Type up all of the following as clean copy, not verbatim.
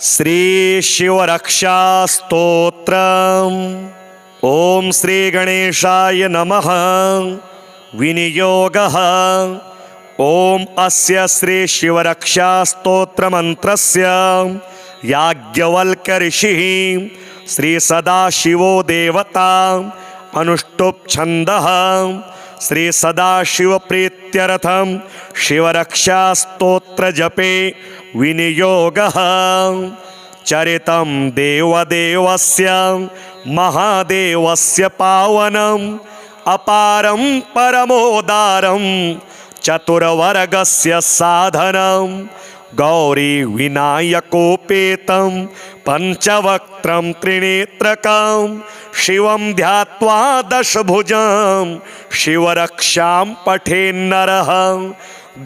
श्री शिवरक्षा स्तोत्रम्। ओम श्री गणेशाय नमः। विनियोगः। ओम अस्य श्री शिवरक्षा स्तोत्र मंत्रस्य याज्ञवल्क्य ऋषिः श्री सदाशिवो देवता अनुष्टुप् छन्दः श्री सदाशिव प्रीत्यर्थम शिवरक्षा स्तोत्र जपे विनियोगः। चरितं देवदेवस्य महादेवस्य पावनम् अपारं परमोदारं चतुर्वर्गस्य साधनं गौरी विनायकोपेतं पंचवक्त्रं त्रिनेत्रकं शिवं ध्यात्वा दशभुजं शिवरक्षां पठेन्नरः।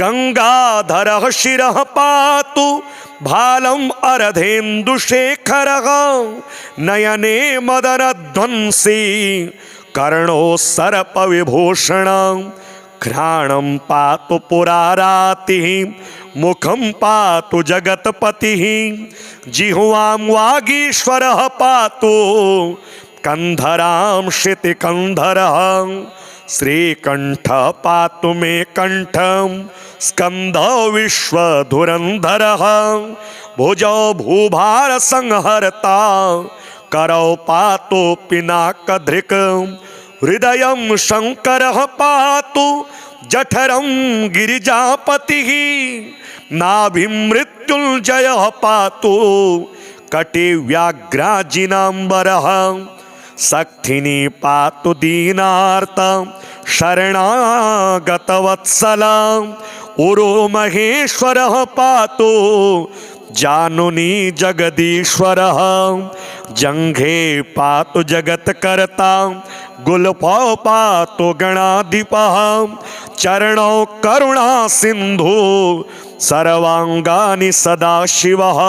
गंगाधरः शिरः पातु भालम् अर्धेन्दुशेखरः नयने मदनध्वंसी कर्णो सर्पविभूषणं घ्राणं पातु पुरारातिः मुखं पातु जगत्पतिः जिह्वां वागीश्वरः पातु कंधरां शितिकंधरः श्रीकंठ पातु मे कंठं स्कंधो विश्वधुरंधरः भुजौ भूभार संहर्ता करौ पातु पिनाकधृक् हृदयं शंकरः पातु जठरं गिरिजापतिः नाभिं मृत्युंजयः पातु कटिव्याघ्राजिनांबरः सक्थिनी पातु दीनार्तं शरणागतवत्सलं उरो महेश्वरः पातु जानुनी जगदीश्वरः जंघे पातु जगत्कर्ता गुल्फौ पातु गणाधिपः चरणौ करुणा सिंधु सर्वांगानि सदाशिवः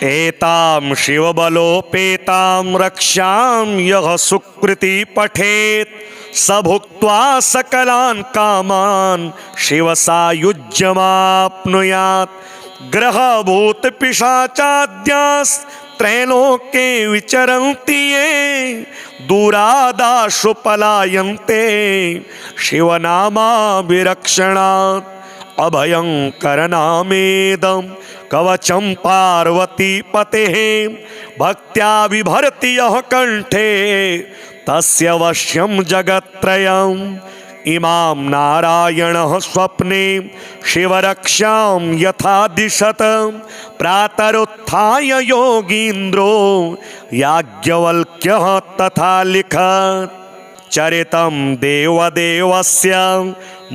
एतां शिवबलोपेतां रक्षां यः सुकृति पठेत् स भुक्त्वा सकलान् कामान् शिवसायुज्यमाप्नुयात्। ग्रहभूत पिशाचाद्यास्त्रैलोक्ये विचरन्ति ये दूरादाशु पलायन्ते शिवनामाभिरक्षणात्। अभयंकरनामेदं कवचं पार्वतीपतेः भक्त्या बिभर्ति यः कंठे तस्य वश्यं जगत्त्रयम्। इमां नारायणः स्वप्ने शिवरक्षां यथा दिशत प्रातरुत्थाय योगीन्द्रो याज्ञवल्क्यः तथा लिखत्। चरितं देवदेवस्य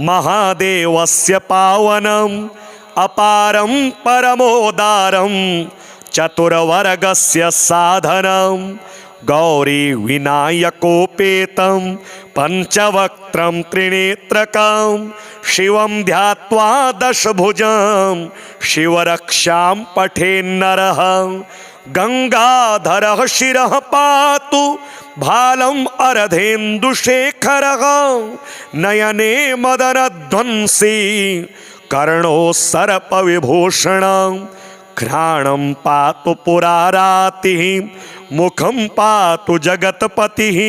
महादेवस्य पावनम् अपारं परमोदारं चतुर्वर्गस्य साधनं गौरी विनायकोपेतं पंचवक्त्रं त्रिनेत्रकं शिवं ध्यात्वा दशभुजं शिवरक्षां पठेन्नरः। गंगाधरः शिरः पातु भालम् अर्धेन्दुशेखरः नयने मदनध्वंसी कर्णो सर्पविभूषणं घ्राणं पातु पुरारातिः मुखं पातु जगत्पतिः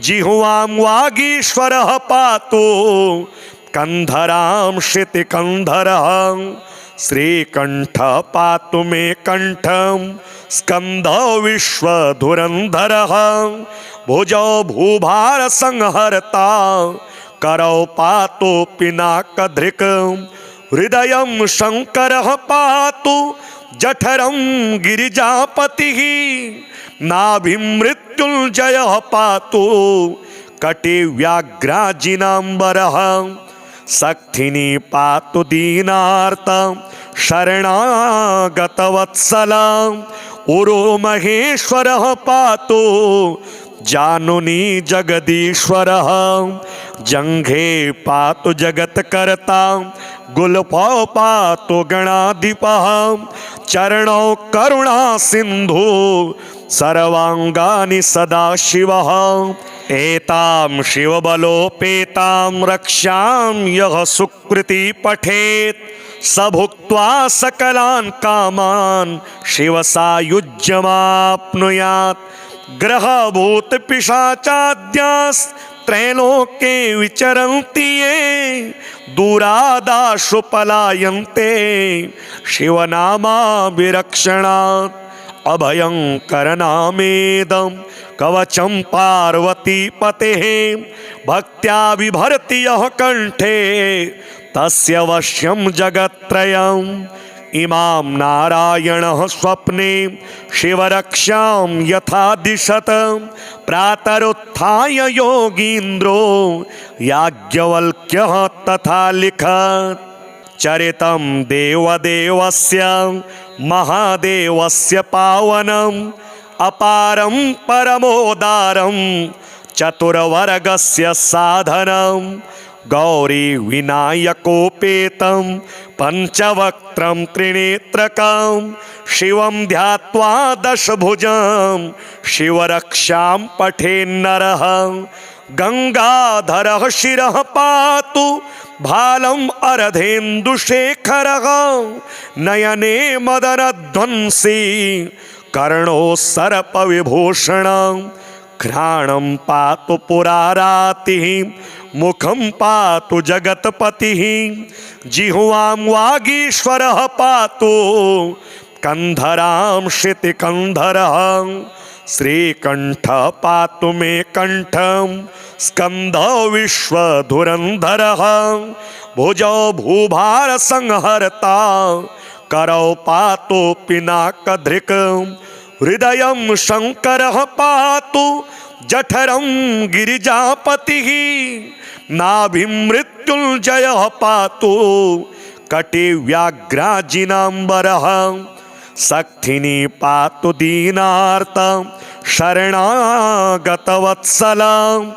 जिह्वां वागीश्वरः पातु कंधरां शितिकंधरः श्रीकंठ पातु मे कंठं स्कंधो विश्वधुरंधरः भुजौ भूभार संहर्ता करौ पातु पिनाकधृक् हृदयं शंकरः पातु जठरं गिरिजापतिः नाभिं मृत्युंजयः पातु कटिव्याघ्राजिनांबरः सक्थिनी पातु दीनार्तं शरणागतवत्सलं उरो महेश्वरः पातु जानुनी जगदीश्वरः जंघे पातु जगत्कर्ता गुल्फौ पातु गणाधिपः चरणौ करुणा सिंधु सर्वांगानि सदाशिवः एतां शिवबलोपेतां रक्षां यः सुकृति पठेत् स भुक्त्वा सकलान् कामान् शिवसायुज्यमाप्नुयात्। ग्रहभूतपिशाचाद्यास्त्रैलोके विचरन्ति ये दूरादाशु पलायन्ते शिवनामाभिरक्षणात्। अभयंकरनामेदं कवचं पार्वतीपतेः भक्त्या बिभर्ति यः कंठे तस्य वश्यं जगत्त्रयम्। इमां नारायणः स्वप्ने शिवरक्षां यथा दिशत प्रातरुत्थाय योगीन्द्रो याज्ञवल्क्यः तथा लिखत्। चरितं देवदेवस्य महादेवस्य पावनम् अपारं परमोदारं चतुर्वर्गस्य साधनं। गौरी विनायकोपेतं पंचवक्त्रं त्रिनेत्रकं शिवं ध्यात्वा दशभुजं शिवरक्षां पठेन्नरः। गंगाधरः शिरः पातु भालम् अर्धेन्दुशेखरः नयने मदनध्वंसी कर्णो सर्पविभूषणं। घ्राणं पातु पुरारातिः मुखं पातु जगत्पतिः जिह्वां वागीश्वरः पातु कंधरां श्रुतिकंधरः। श्रीकंठ पातु मे कंठं स्कंदो विश्वधुरंधरः। भुजौ भूभार संहर्ता करौ पातु पिनाकधृक्। हृदयं शंकरः पातु जठरं गिरिजापतिः। नाभिं मृत्युंजयः पातु कटिव्याघ्राजिनाम्बरः। सक्थिनी पातु दीनार्तं शरणागतवत्सलं।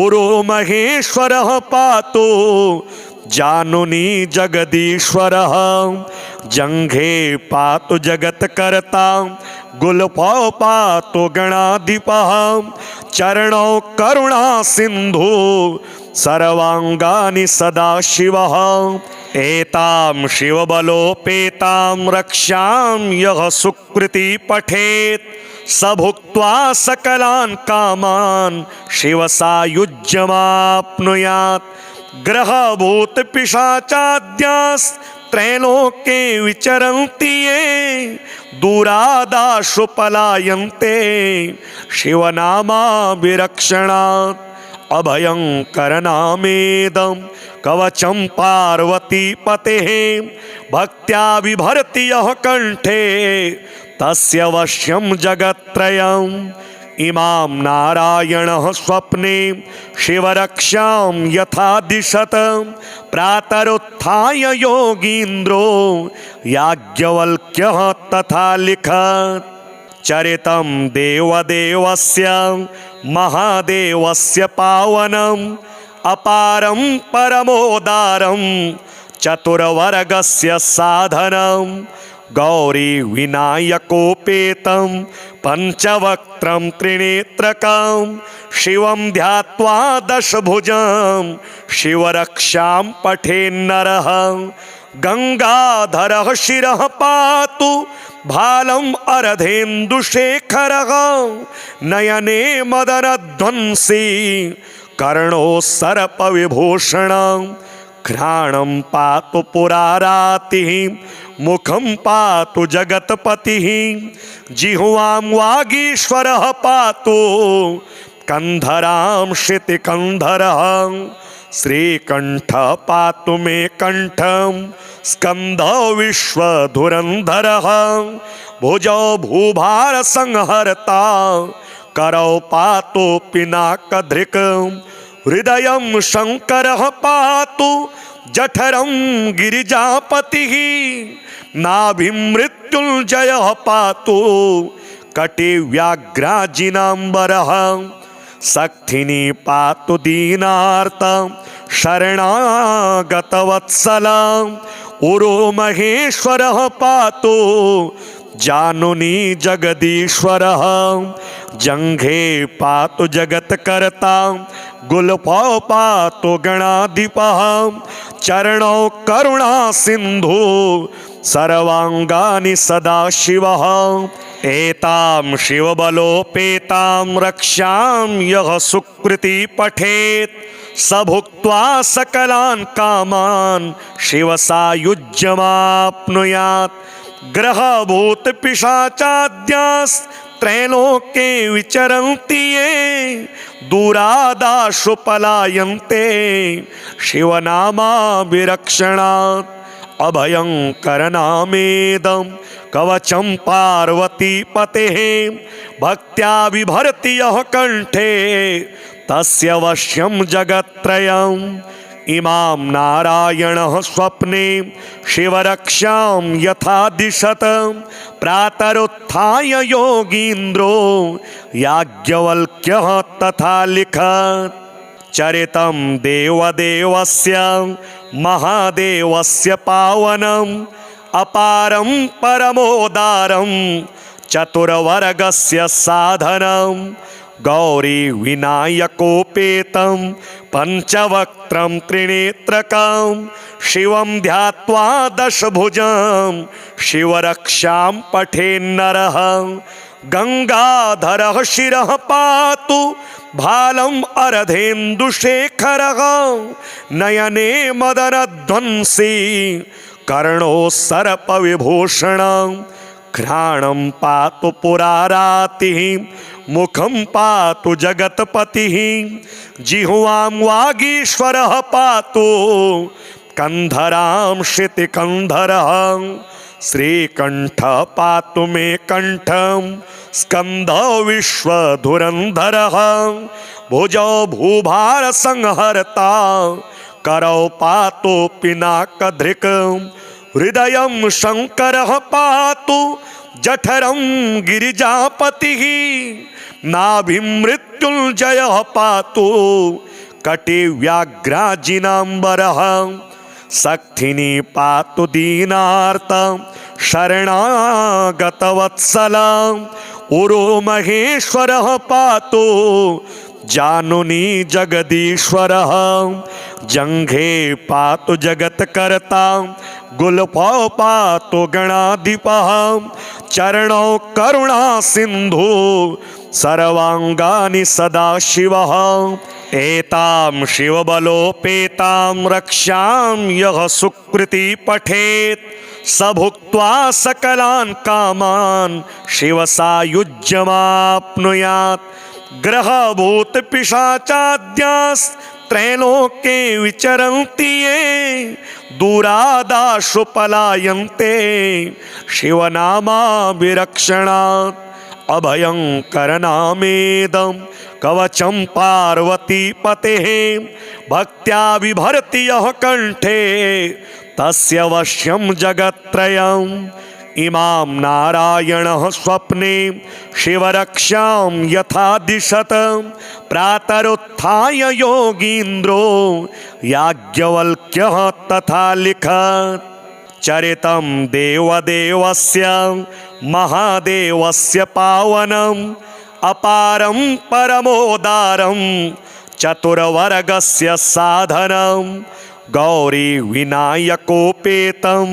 उरो महेश्वरः पातु जानुनी जगदीश्वरः। जंघे पातु जगत्कर्ता गुल्फौ पातु गणाधिपः। चरणौ करुणा सिंधु सर्वांगानि सदाशिवः। एतां शिवबलोपेतां रक्षां यः सुकृति पठेत् स भुक्त्वा सकलान् कामान् शिवसायुज्यमाप्नुयात्। ग्रहभूतपिशाचाद्यास्त्रैलोके विचरन्ति ये दूरादाशु पलायन्ते शिवनामाभिरक्षणात्। अभयंकरनामेदं कवचं पार्वतीपतेः भक्त्या बिभर्ति यः कंठे तस्य वश्यं जगत्त्रयम्। इमां नारायणः स्वप्ने शिवरक्षां यथा दिशत प्रातरुत्थाय योगीन्द्रो याज्ञवल्क्यः तथा लिखत्। चरितं देवदेवस्य महादेवस्य पावनम् अपारं परमोदारं चतुर्वर्गस्य साधनं। गौरी विनायकोपेतं पंचवक्त्रं त्रिनेत्रकं शिवं ध्यात्वा दशभुजं शिवरक्षां पठेन्नरः। गंगाधरः शिरः पातु भालम् अर्धेन्दुशेखरः नयने मदनध्वंसी कर्णो सर्पविभूषणं। घ्राणं पातु पुरारातिः मुखं पातु जगत्पतिः जिह्वां वागीश्वरः पातु कंधरां श्रुतिकंधरः। श्रीकंठ पातु मे कंठं स्कंदो विश्वधुरंधरः। भुजौ भूभार संहर्ता करौ पातु पिनाकधृक्। हृदयं शंकरः पातु जठरं गिरिजापतिः। नाभिं मृत्युंजयः पातु कटिव्याघ्राजिनाम्बरः। सक्थिनी पातु दीनार्तं शरणागतवत्सलं। उरो महेश्वरः पातु जानुनी जगदीश्वरः। जंघे पातु जगत्कर्ता गुल्फौ पातु गणाधिपः चरणौ करुणा सिन्धु सर्वांगानि सदाशिवः एतां शिवबलोपेतां रक्षां यः सुकृति पठेत् स भुक्त्वा सकलान् कामान् शिवसायुज्यमाप्नुयात् ग्रहभूतपिशाचाद्यास्त्रैलोके विचरन्ति ये दूरादाशु पलायन्ते शिवनामाभिरक्षणात् अभयंकरनामेदं कवचं पार्वतीपतेः भक्त्या बिभर्ति यः कंठे तस्य वश्यं जगत्त्रयम् इमां नारायणः स्वप्ने शिवरक्षां यथा दिशत प्रातरुत्थाय योगीन्द्रो याज्ञवल्क्यः तथा लिखत् चरितं देवदेवस्य महादेवस्य पावनम् अपारं परमोदारं चतुर्वर्गस्य साधनं गौरी विनायकोपेतं पंचवक्त्रं त्रिनेत्रकं शिवं ध्यात्वा दशभुजं शिवरक्षां पठेन्नरः गंगाधरः शिरः पातु भालम् अर्धेन्दुशेखरः नयने मदनध्वंसी कर्णो सर्पविभूषणं घ्राणं पातु पुरारातिः मुखं पातु जगत्पतिः जिह्वां वागीश्वरः पातु कंधरां श्रुतिकंधरः श्रीकंठः पातु मे कंठं स्कंदो विश्वधुरंधरः भुजौ भूभार संहर्ता करौ पातु पिनाकधृक् हृदयं शंकरः पातु जठरं गिरिजापतिः नाभिं मृत्युंजयः पातु कटिव्याघ्राजिनाम्बरः सक्थिनी पातु दीनार्तं शरणागतवत्सलं उरो महेश्वरः पातु जानुनी जगदीश्वरः जंघे पातु जगत्कर्ता गुल्फौ पातु गणाधिपः चरणौ करुणा सिन्धु सर्वांगानि सदाशिवः एतां शिवबलोपेतां रक्षां यः सुकृति पठेत् स भुक्त्वा सकलान् कामान् शिवसायुज्यमाप्नुयात् ग्रहभूतपिशाचाद्यास्त्रैलोके विचरन्ति ये दूरादाशु पलायन्ते शिवनामाभिरक्षणात् अभयंकरनामेदं कवचं पार्वतीपतेः भक्त्या बिभर्ति यः कंठे तस्य वश्यं जगत्त्रयम् इमां नारायणः स्वप्ने शिवरक्षां यथा दिशत प्रातरुत्थाय योगीन्द्रो याज्ञवल्क्यः तथा लिखत् चरितं देवदेवस्य महादेवस्य पावनम् अपारं परमोदारं चतुर्वर्गस्य साधनं गौरी विनायकोपेतं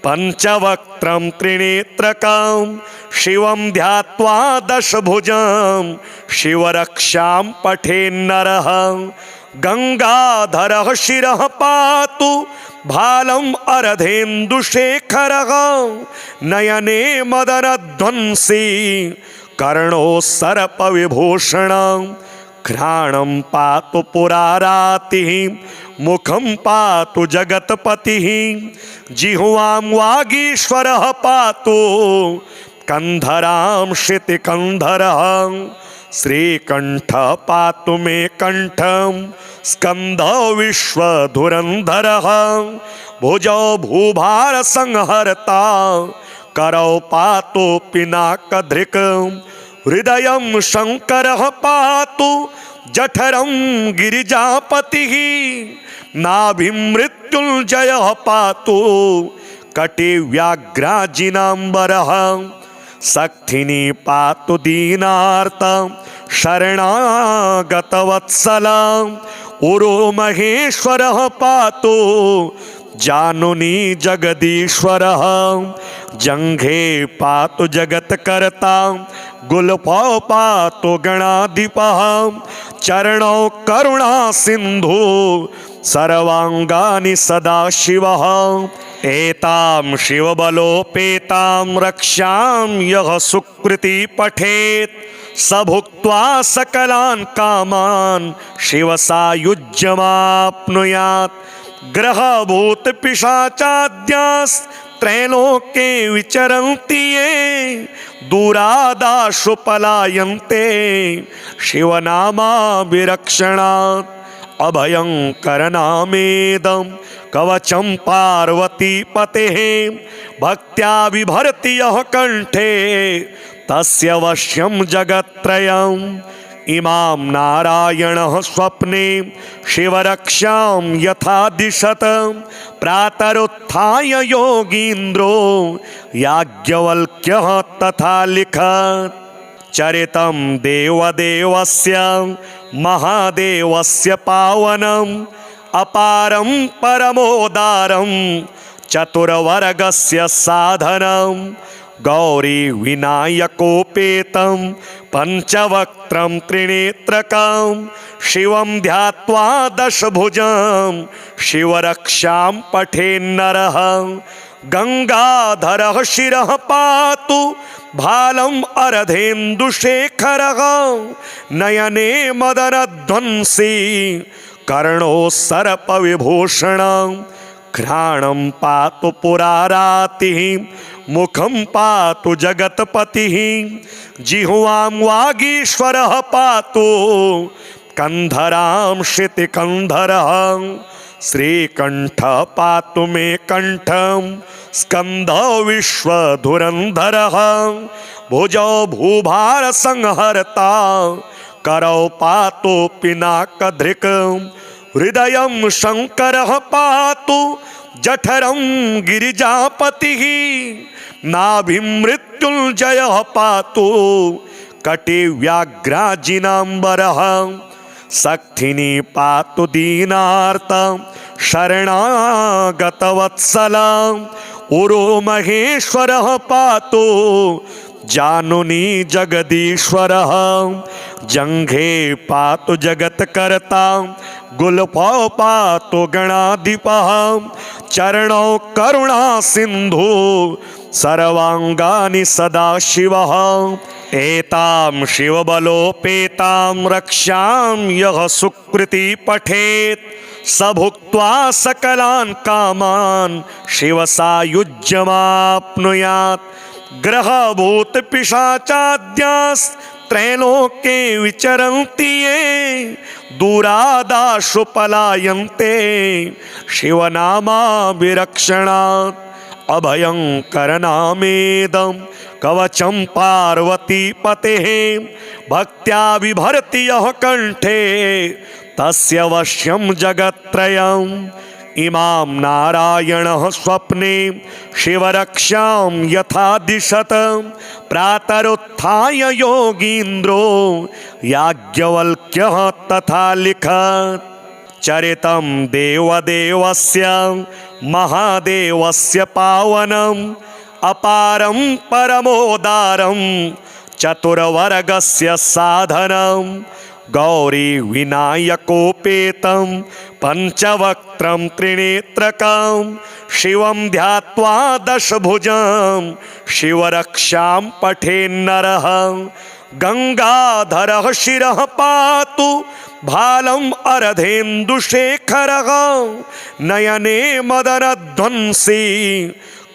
पंचवक्त्रं त्रिनेत्रकं शिवं ध्यात्वा दशभुजं शिवरक्षां पठेन्नरः गंगाधरः शिरः पातु भालम् अर्धेन्दुशेखरः नयने मदनध्वंसी कर्णो सर्पविभूषणं घ्राणं पातु पुरारातिः मुखं पातु जगत्पतिः जिह्वां वागीश्वरः पातु कंधरां श्रुतिकंधरः श्रीकंठः पातु मे कंठं स्कंदो विश्वधुरंधरः भुजौ भूभार संहर्ता करौ पातु पिनाकधृक् हृदयं शंकरः पातु जठरं गिरिजापतिः नाभिं मृत्युंजयः पातु कटिव्याघ्राजिनाम्बरः सक्थिनी पातु दीनार्तं शरणागतवत्सला उरो महेश्वरः पातु जानुनी जगदीश्वरः जंघे पातु जगत्कर्ता गुल्फौ पातु गणाधिपः चरणौ करुणा सिंधु सर्वांगानि सदाशिवः एतां शिवबलोपेतां रक्षां यः सुकृति पठेत् स भुक्त्वा सकलान् कामान् शिवसायुज्यमाप्नुयात् ग्रहभूत पिशाचाद्यास्त्रैलोके विचरन्ति ये दूरादाशु पलायन्ते शिवनामाभिरक्षणात् अभयंकरनामेदं कवचं पार्वतीपतेः भक्त्या बिभर्ति यः कंठे तस्य वश्यं जगत्त्रयम् इमां नारायणः स्वप्ने शिवरक्षां यथा दिशत प्रातरुत्थाय योगीन्द्रो याज्ञवल्क्यः तथा लिखत् चरितं देवदेवस्य महादेवस्य पावनम् अपारं परमोदारं चतुर्वर्गस्य साधनं गौरी विनायकोपेतं पंचवक्त्रं त्रिनेत्रकं शिवं ध्यात्वा दशभुजं शिवरक्षां पठेन्नरः गंगाधरः शिरः पातु भालम् अर्धेन्दुशेखरः नयने मदनध्वंसी कर्णो सर्पविभूषणं घ्राणं पातु पुरारातिः मुखं पातु जगत्पतिः जिह्वां वागीश्वरः पातु कंधरां शितिकंधरः श्रीकंठः पातु मे कंठं स्कंदो विश्वधुरंधरः भुजौ भूभार संहर्ता करौ पातु पिनाकधृक् हृदयं शंकरः पातु जठरं गिरिजापतिः नाभिं मृत्युंजयः पातु कटिव्याघ्राजिनाम्बरः सक्थिनी पातु दीनार्तं शरणागतवत्सला उरो महेश्वरः पातु जानुनी जगदीश्वरः जंघे पातु जगत्कर्ता गुल्फौ पातु गणाधिपः चरणौ करुणा सिंधु सर्वांगानि सदाशिवः एतां शिवबलोपेतां रक्षां यः सुकृति पठेत् स भुक्त्वा सकलान् कामान् शिवसायुज्यमाप्नुयात् ग्रहभूत पिशाचाद्यास्त्रैलोके विचरन्ति ये दूरादाशु पलायन्ते शिवनामाभिरक्षणात् अभयंकरनामेदं कवचं पार्वतीपतेः भक्त्या बिभर्ति यः कंठे तस्य वश्यं जगत्त्रयम् इमां नारायणः स्वप्ने शिवरक्षां यथा दिशत प्रातरुत्थाय योगीन्द्रो याज्ञवल्क्यः तथा लिखत् चरितं देवदेवस्य महादेवस्य पावनम् अपारं परमोदारं चतुर्वर्गस्य साधनं गौरी विनायकोपेतं पंचवक्त्रं त्रिनेत्रकं शिवं ध्यात्वा दशभुजं शिवरक्षां पठेन्नरः गंगाधरः शिरः पातु भालम् अर्धेन्दुशेखरः नयने मदनध्वंसी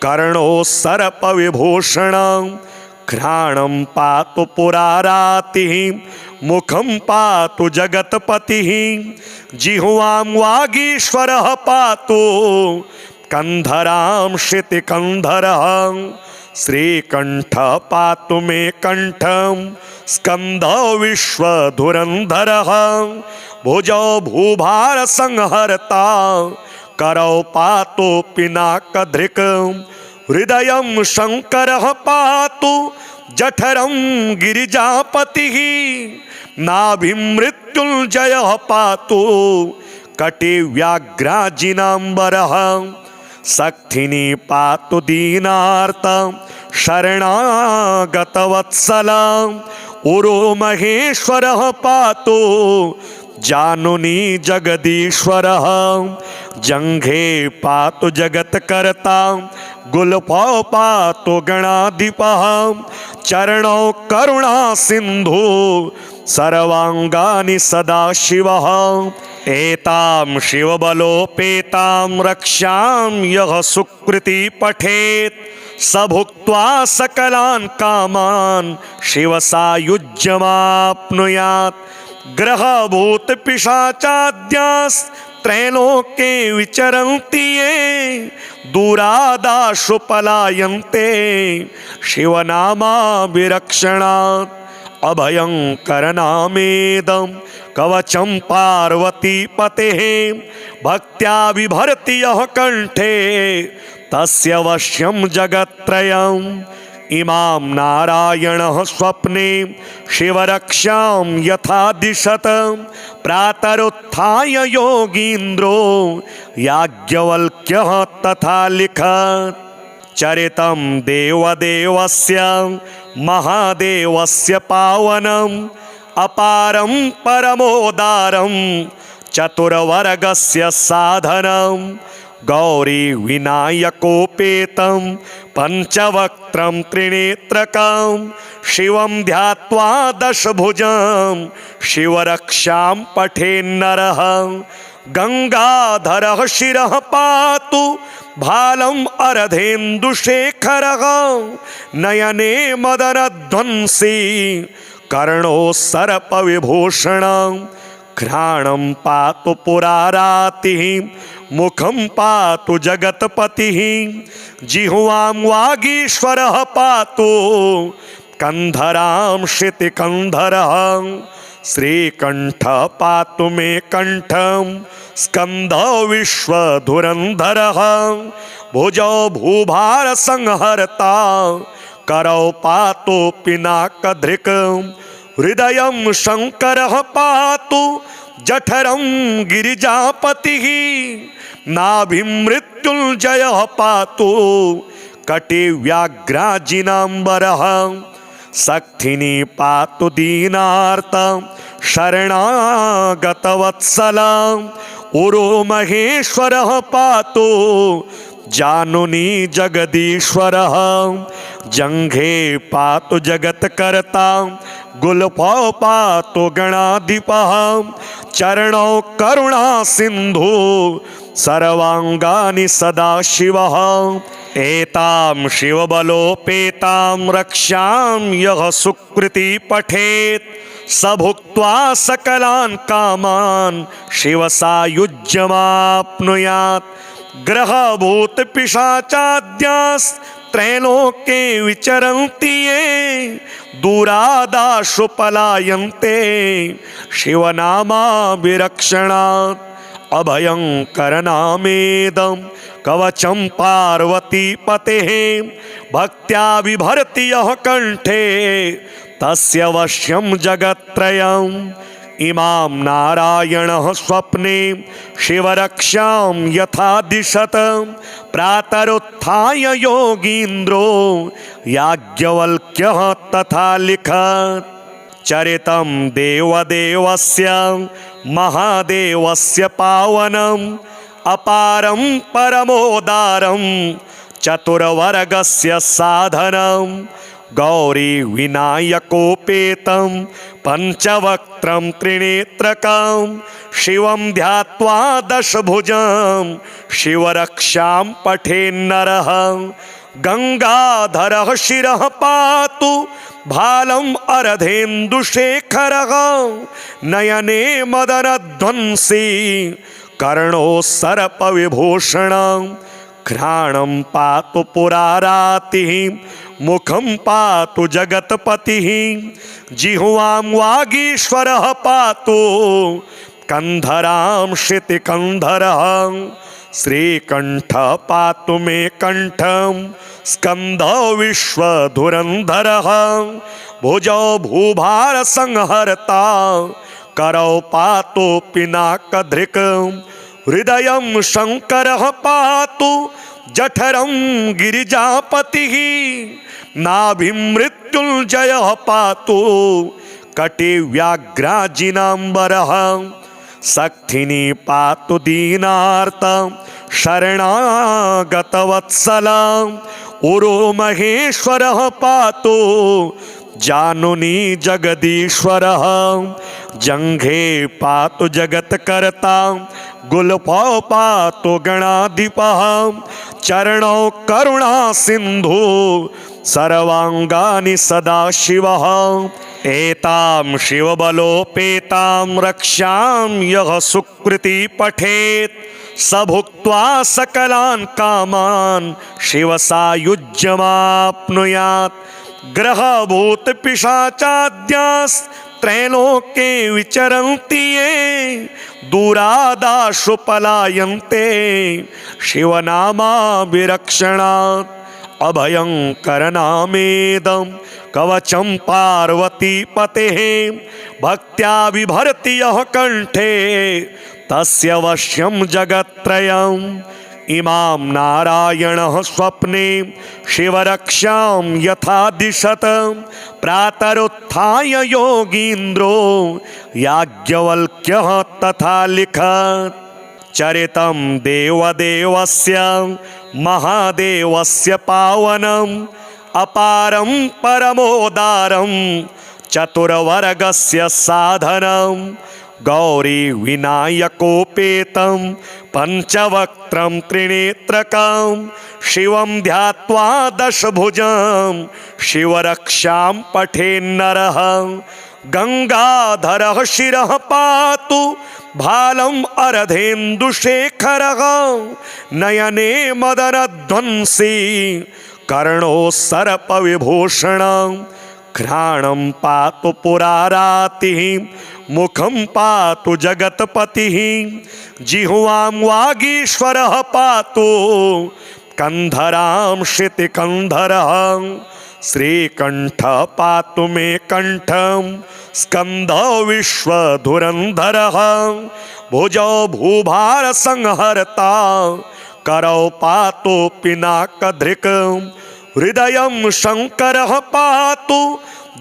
कर्णो सर्पविभूषणं घ्राणं पातु पुरारातिः मुखं पातु जगत्पतिः जिह्वां वागीश्वरः पातु कंधरां शितिकंधरः श्रीकंठः पातु मे कंठं स्कंदो विश्वधुरंधरः भुजौ भूभार संहर्ता करौ पातु पिनाकधृक् हृदयं शंकरः पातु जठरं गिरिजापतिः नाभिमृत्युञ्जयः पातु कटिव्याघ्राजिनाम्बरः सक्थिनी पातु दीनार्तं शरणागतवत्सलं उरो महेश्वरः पातु जानुनी जगदीश्वरः जंघे पातु जगत्कर्ता गुल्फौ पातु गणाधिपः चरणौ करुणा सिंधु सर्वांगानि सदाशिवः एतां शिवबलोपेतां रक्षां यः सुकृति पठेत् स भुक्त्वा सकलान् कामान् शिवसायुज्यमाप्नुयात् ग्रहभूत पिशाचाद्यास्त्रैलोके विचरन्ति ये दूरादाशु पलायन्ते शिवनामाभिरक्षणात् अभयंकरनामेदं कवचं पार्वतीपतेः भक्त्या बिभर्ति यः कंठे तस्य वश्यं जगत्त्रयम् इमां नारायणः स्वप्ने शिवरक्षां यथा दिशत प्रातरुत्थाय योगीन्द्रो याज्ञवल्क्यः तथा लिखत् चरितं देवदेवस्य महादेवस्य पावनम् अपारं परमोदारं चतुर्वर्गस्य साधनं गौरी विनायकोपेतं पंचवक्त्रं त्रिनेत्रकं शिवं ध्यात्वा दशभुजं शिवरक्षां पठेन्नरः गंगाधरः शिरः पातु भालम् अर्धेन्दुशेखरः नयने मदनध्वंसी कर्णो सर्पविभूषणं घ्राणं पातु पुरारातिः मुखं पातु जगत्पतिः जिह्वां वागीश्वरः पातु कंधरां श्रुतिकंधरः श्रीकंठ पातु मे कंठं स्कंदो विश्वधुरंधरः भुजौ भूभार संहर्ता करौ पातु पिनाकधृक् हृदयं शंकरः पातु जठरं गिरिजापतिः नाभिमृत्युञ्जयः पातु कटिव्याघ्राजिनाम्बरः सक्थिनी पातु दीनार्तं शरणागतवत्सलं उरो महेश्वरः पातु जानुनी जगदीश्वरः जंघे पातु जगत्कर्ता गुल्फौ पातु गणाधिपः चरणौ करुणा सिंधु सर्वांगानि सदाशिवः एतां शिवबलोपेतां रक्षां यः सुकृति पठेत् स भुक्त्वा सकलान् कामान् शिवसायुज्यमाप्नुयात् ग्रहभूत पिशाचाद्यास्त्रैलोके विचरन्ति ये दूरादाशु पलायन्ते शिवनामाभिरक्षणात् अभयंकरनामेदं कवचं पार्वतीपतेः भक्त्या बिभर्ति यः कंठे तस्य वश्यं जगत्त्रयम् इमां नारायणः स्वप्ने शिवरक्षां यथा दिशत प्रातरुत्थाय योगीन्द्रो याज्ञवल्क्यः तथा लिखत् चरितं देवदेवस्य महादेवस्य पावनम् अपारं परमोदारं चतुर्वर्गस्य साधनं गौरी विनायकोपेतं पंचवक्त्रं त्रिनेत्रकं शिवं ध्यात्वा दशभुजं शिवरक्षां पठेन्नरः गंगाधरः शिरः पातु भालम् अर्धेन्दुशेखरः नयने मदनध्वंसी कर्णो सर्पविभूषणं घ्राणं पातु पुरारातिः मुखं पातु जगत्पतिः जिह्वां वागीश्वरः पातु कंधरां श्रुतिकंधरः श्रीकण्ठ पातु मे कण्ठं स्कन्दो विश्वधुरन्धरः भुजौ भूभारसंहर्ता करौ पातु पिनाकधृक् हृदयं शङ्करः पातु जठरं गिरिजापतिः नाभिं मृत्युञ्जयः पातु कटिव्याघ्राजिनाम्बरः सक्थिनी पातु दीनार्त शरणागतवत्सला उरो महेश्वरः पातु जानुनी जगदीश्वरः जंघे पातु जगत्कर्ता गुल्फौ पातु गणाधिपः चरणौ करुणा सिंधु सर्वांगानि सदाशिवः एतां शिवबलोपेतां रक्षां यः सुकृति पठेत् स भुक्त्वा सकलान् कामान् शिवसायुज्यमाप्नुयात् ग्रहभूतपिशाचाद्यास्त्रैलोके विचरन्ति ये दूरादाशु पलायन्ते शिवनामाभिरक्षणात् अभयंकरनामेदं कवचं पार्वतीपतेः भक्त्या बिभर्ति यः कंठे तस्य वश्यं जगत्त्रयम् इमां नारायणः स्वप्ने शिवरक्षां यथा दिशत प्रातरुत्थाय योगीन्द्रो याज्ञवल्क्यः तथा लिखत् चरितं देवदेवस्य महादेवस्य पावनम् अपारं परमोदारं चतुर्वर्गस्य साधनं गौरी विनायकोपेतं पंचवक्त्रं त्रिनेत्रकं शिवं ध्यात्वा दशभुजं शिवरक्षां पठेन्नरः गंगाधरः शिरः पातु भालम् अरधेन्दुशेखरः नयने मदनध्वंसी कर्णो सर्पविभूषणं घ्राणं पातु पुरारातिः मुखं पातु जगत्पतिः जिह्वां वागीश्वरः पातु कंधरां श्रुतिकंधरः श्रीकण्ठ पातु मे कण्ठं स्कन्दो विश्वधुरन्धरः भुजौ भूभारसंहर्ता करौ पातु पिनाकधृक् हृदयं शङ्करः पातु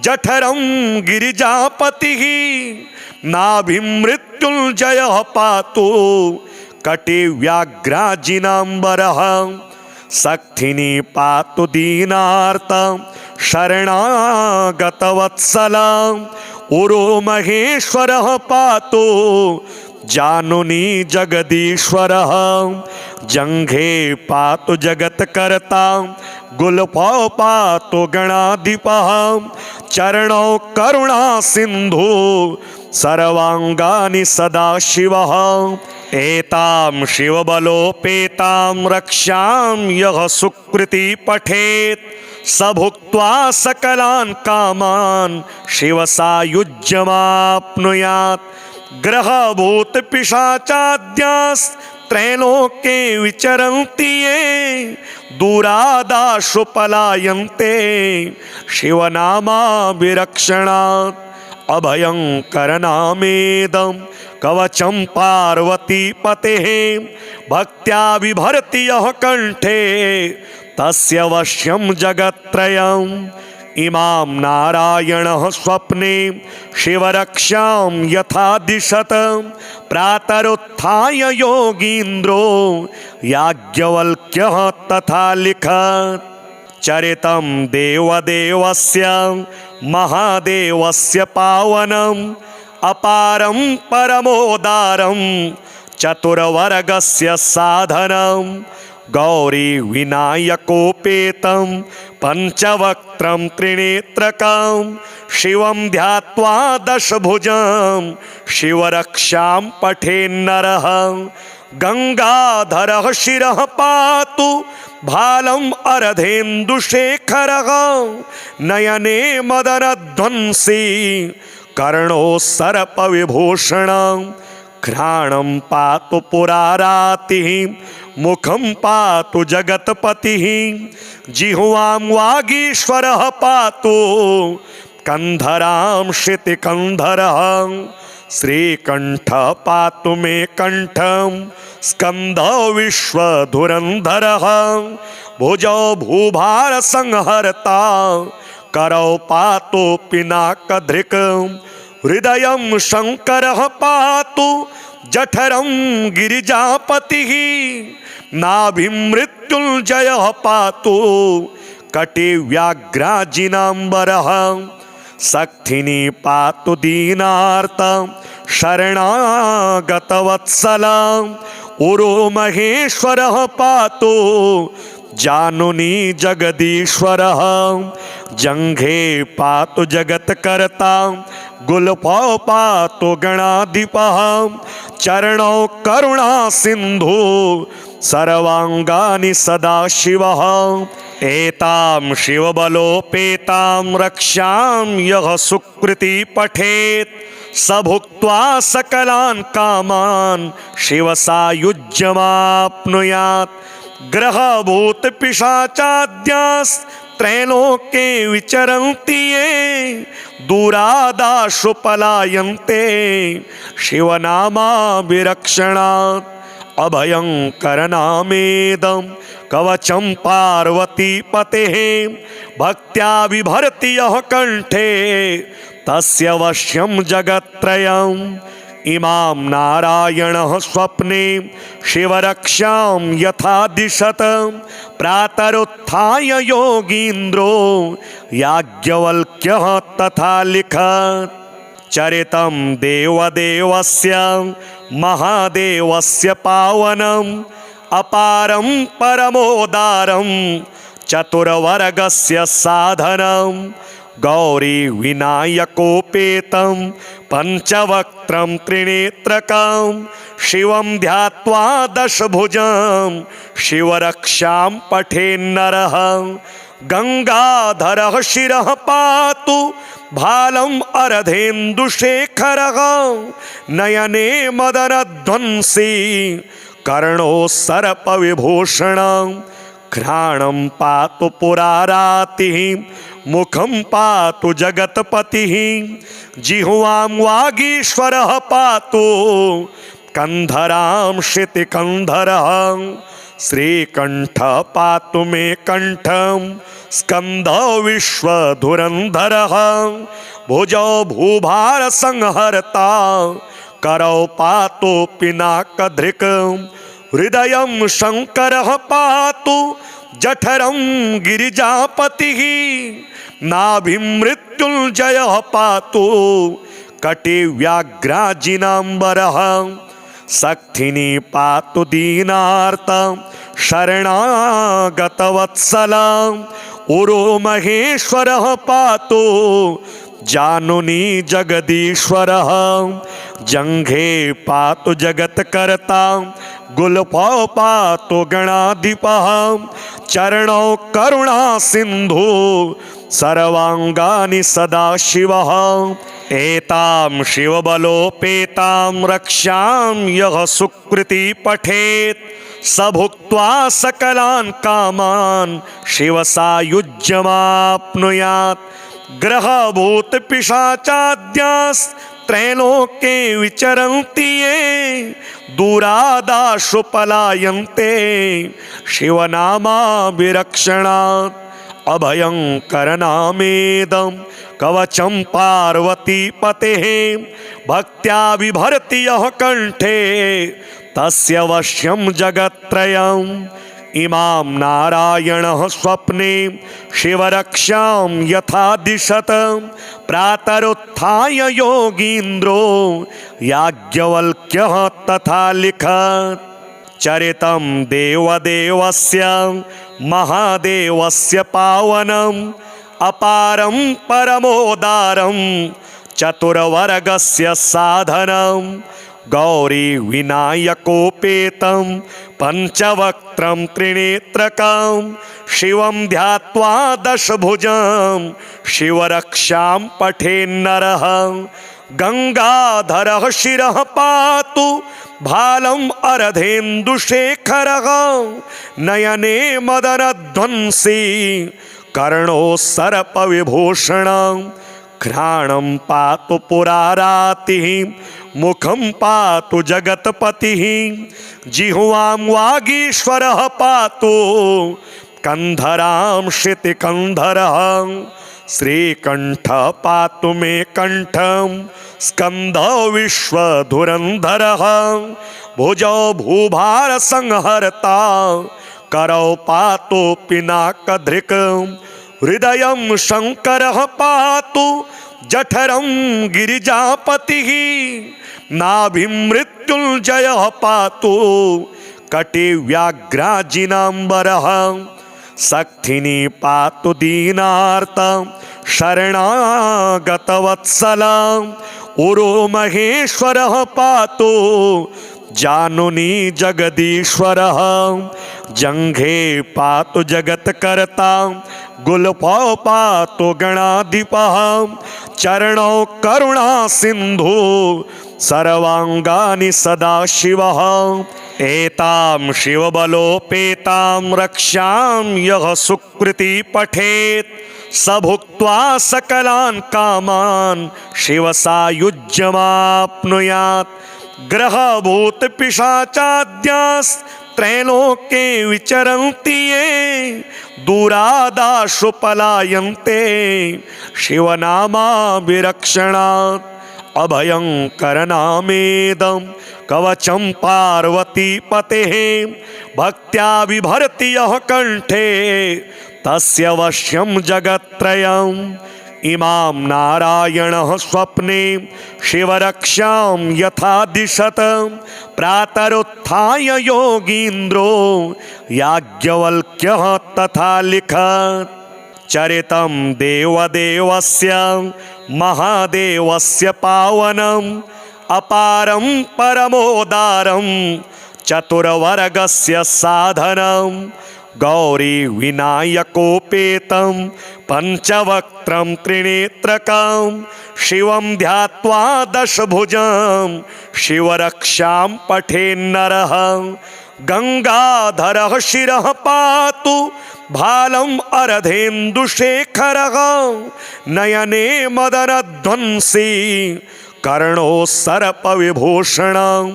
जठरं गिरिजापतिः नाभिं मृत्युञ्जयः पातु कटिव्याघ्राजिनाम्बरः सक्थिनी पातु दीनार्त शरणागतवत्सला उरो महेश्वरः पातु जानुनी जगदीश्वरः जंघे पातु जगत्कर्ता गुल्फौ पातु गणाधिपः चरणौ करुणा सिंधु सर्वांगानि सदाशिवः एतां शिवबलोपेतां रक्षां यः सुकृति पठेत् स भुक्त्वा सकलान् कामान् शिवसायुज्यमाप्नुयात् ग्रहभूतपिशाचाद्यास्त्रैलोके विचरन्ति ये दूरादाशु पलायन्ते शिवनामाभिरक्षणात् अभयंकरनामेदं कवचं पार्वतीपतेः भक्त्या बिभर्ति यः कंठे तस्य वश्यं जगत्त्रयम् इमां नारायणः स्वप्ने शिवरक्षां यथा दिशत प्रातरुत्थाय योगीन्द्रो याज्ञवल्क्यः तथा लिखत् चरितं देवदेवस्य महादेवस्य पावनम् अपारं परमोदारं चतुर्वर्गस्य साधनं गौरी विनायकोपेतं पंचवक्त्रं त्रिनेत्रकं शिवं ध्यात्वा दशभुजं शिवरक्षां पठेन्नरः गंगाधरः शिरः पातु भालम् अरधेन्दुशेखरः नयने मदनध्वंसी कर्णो सर्पविभूषणं घ्राणं पातु पुरारातिः मुखं पातु जगत्पतिः जिह्वां वागीश्वरः पातु कंधरां क्षितिकंधरः श्रीकंठ पातु मे कंठं स्कंद विश्वधुरंधरः भुजौ भूभार संहर्ता करौ पातु पिनाकधृक् हृदयं शंकरः पातु जठरं गिरिजापतिः नाभिं मृत्युंजयः पातु कटिव्याघ्राजिनाम्बरः सक्थिनी पातु दीनार्तं शरणागतवत्सलं उरो महेश्वरः पातु जानुनी जगदीश्वरः जंघे पातु जगत्कर्ता गुल्फौ पातु गणाधिपः चरणौ करुणा सिंधु सर्वांगानि सदाशिवः एतां शिवबलोपेतां रक्षां यः सुकृति पठेत् स भुक्त्वा सकलान् कामान् शिवसायुज्यमाप्नुयात् ग्रहभूत पिशाचाद्यास्त्रैलोके विचरन्ति ये दूरादाशु पलायन्ते शिवनामाभिरक्षणात् अभयंकरनामेदं कवचं पार्वतीपतेः भक्त्या बिभर्ति यः कंठे तस्य वश्यं जगत्त्रयम् इमां नारायणः स्वप्ने शिवरक्षां यथा दिशत प्रातरुत्थाय योगीन्द्रो याज्ञवल्क्यः तथा लिखत् चरितं देवदेवस्य महादेवस्य पावनम् अपारं परमोदारं चतुर्वर्गस्य साधनं गौरी विनायकोपेतं पंचवक्त्रं त्रिनेत्रकं शिवं ध्यात्वा दशभुजं शिवरक्षां पठेन्नरः गंगाधरः शिरः पातु भालम् अर्धेन्दुशेखरः नयने मदनध्वंसी कर्णो सर्पविभूषणं घ्राणं पातु पुरारातिः मुखं पातु जगत्पतिः जिह्वां वागीश्वरः पातु कंधरां क्षितिकंधरः श्रीकंठ पातु मे कंठं स्कंद विश्वधुरंधरः भुजौ भूभार संहर्ता करौ पातु पिनाकधृक् हृदयं शंकरः पातु जठरं गिरिजापतिः नाभिं मृत्युंजयः पातु कटिव्याघ्राजिनाम्बरः सक्थिनी पातु दीनार्तं शरणागतवत्सलं उरो महेश्वरः पातु जानुनी जगदीश्वरः जंघे पातु जगत्कर्ता गुल्फौ पातु गणाधिपः चरणौ करुणा सिंधु सर्वांगानि सदाशिवः एतां शिवबलोपेतां रक्षां यः सुकृति पठेत् स भुक्त्वा सकलान् कामान् शिवसायुज्यमाप्नुयात् ग्रहभूत पिशाचाद्यास्त्रैलोके विचरन्ति ये दूरादाशु पलायन्ते शिवनामाभिरक्षणात् अभयंकरनामेदं कवचं पार्वतीपतेः भक्त्या बिभर्ति यः कंठे तस्य वश्यं जगत्त्रयम् इमां नारायणः स्वप्ने शिवरक्षां यथा दिशत प्रातरुत्थाय योगीन्द्रो याज्ञवल्क्यः तथा लिखत् चरितं देवदेवस्य महादेवस्य पावनम् अपारं परमोदारं चतुर्वर्गस्य साधनं गौरी विनायकोपेतं पंचवक्त्रं त्रिनेत्रकं शिवं ध्यात्वा दशभुजं शिवरक्षां पठेन्नरः गंगाधरः शिरः पातु भालम् अर्धेन्दुशेखरः नयने मदनध्वंसी कर्णो सर्पविभूषणं घ्राणं पातु पुरारातिः मुखं पातु जगत्पतिः जिह्वां वागीश्वरः पातु कंधरां शितिकंधरः श्रीकंठ पातु मे कंठं स्कंदो विश्वधुरंधरः भुजौ भूभार संहर्ता करौ पातु पिनाकधृक् हृदयं शंकरः पातु जठरं गिरिजापतिः नाभिं मृत्युंजयः पातु कटिव्याघ्राजिनाम्बरः सक्थिनी पातु दीनार्तं शरणागतवत्सलं उरो महेश्वरः पातु जानुनी जगदीश्वरः जंघे पातु जगत्कर्ता गुल्फौ पातु गणाधिपः चरणौ करुणा सिंधु सर्वांगानि सदाशिवः एतां शिवबलोपेतां रक्षां यः सुकृति पठेत् स भुक्त्वा सकलान् कामान् शिवसायुज्यमाप्नुयात् ग्रहभूत पिशाचाद्यास्त्रैलोके विचरन्ति ये दूरादाशु पलायन्ते शिवनामाभिरक्षणात् अभयंकरनामेदं कवचं पार्वतीपतेः भक्त्या बिभर्ति यः कंठे तस्य वश्यं जगत्त्रयम् इमां नारायणः स्वप्ने शिवरक्षां यथा दिशत प्रातरुत्थाय योगीन्द्रो याज्ञवल्क्यः तथा लिखत् चरितं देवदेवस्य महादेवस्य पावनम् अपारं परमोदारं चतुर्वर्गस्य साधनं गौरी विनायकोपेतं पंचवक्त्रं त्रिनेत्रकं शिवं ध्यात्वा दशभुजं शिवरक्षां पठेन्नरः गंगाधरः शिरः पातु भालम् अर्धेन्दुशेखरः नयने मदनध्वंसी कर्णो सर्पविभूषणं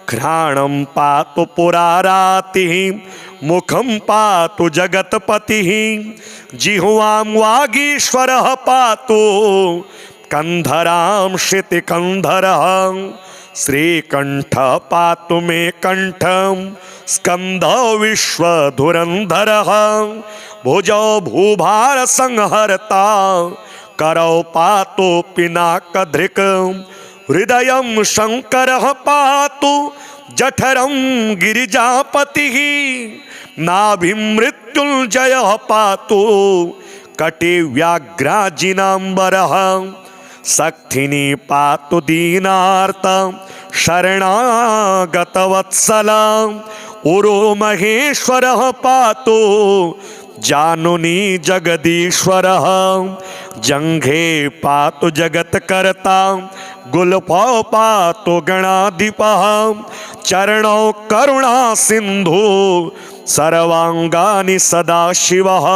घ्राणं पातु पुरारातिः मुखं पातु जगत्पतिः जिह्वां वागीश्वरः पातु कंधरां शितिकंधरः श्रीकंठ पातु मे कंठं स्कंदो विश्वधुरंधरः भुजौ भूभार संहर्ता करौ पातु पिनाकधृक् हृदयं शंकरः पातु जठरं गिरिजापतिः नाभिं मृत्युंजयः पातु कटिव्याघ्राजिनाम्बरः सक्थिनी पातु दीनार्तं शरणागतवत्सलं उरो महेश्वरः पातु जानुनी जगदीश्वरः जंघे पातु जगत्कर्ता गुल्फौ पातु गणाधिपः चरणौ करुणा सिंधु सर्वांगानि सदाशिवः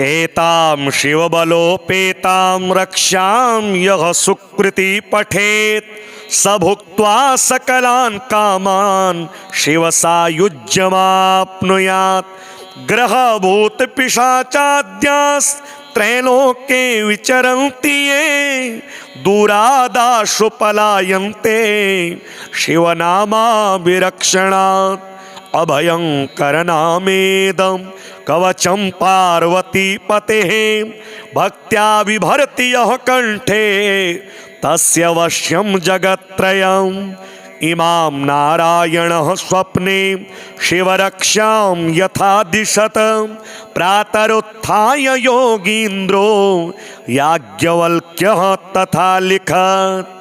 एतां शिवबलोपेतां रक्षां यः सुकृति पठेत् स भुक्त्वा सकलान् कामान् शिवसायुज्यमाप्नुयात् ग्रहभूत पिशाचाद्यास्त्रैलोके विचरन्ति ये दूरादाशु पलायन्ते शिवनामाभिरक्षणात् अभयंकरनामेदं कवचं पार्वतीपतेः भक्त्या बिभर्ति यः कंठे तस्य वश्यं जगत्त्रयम् इमां नारायणः स्वप्ने शिवरक्षां यथा दिशत प्रातरुत्थाय योगीन्द्रो याज्ञवल्क्यः तथा लिखत्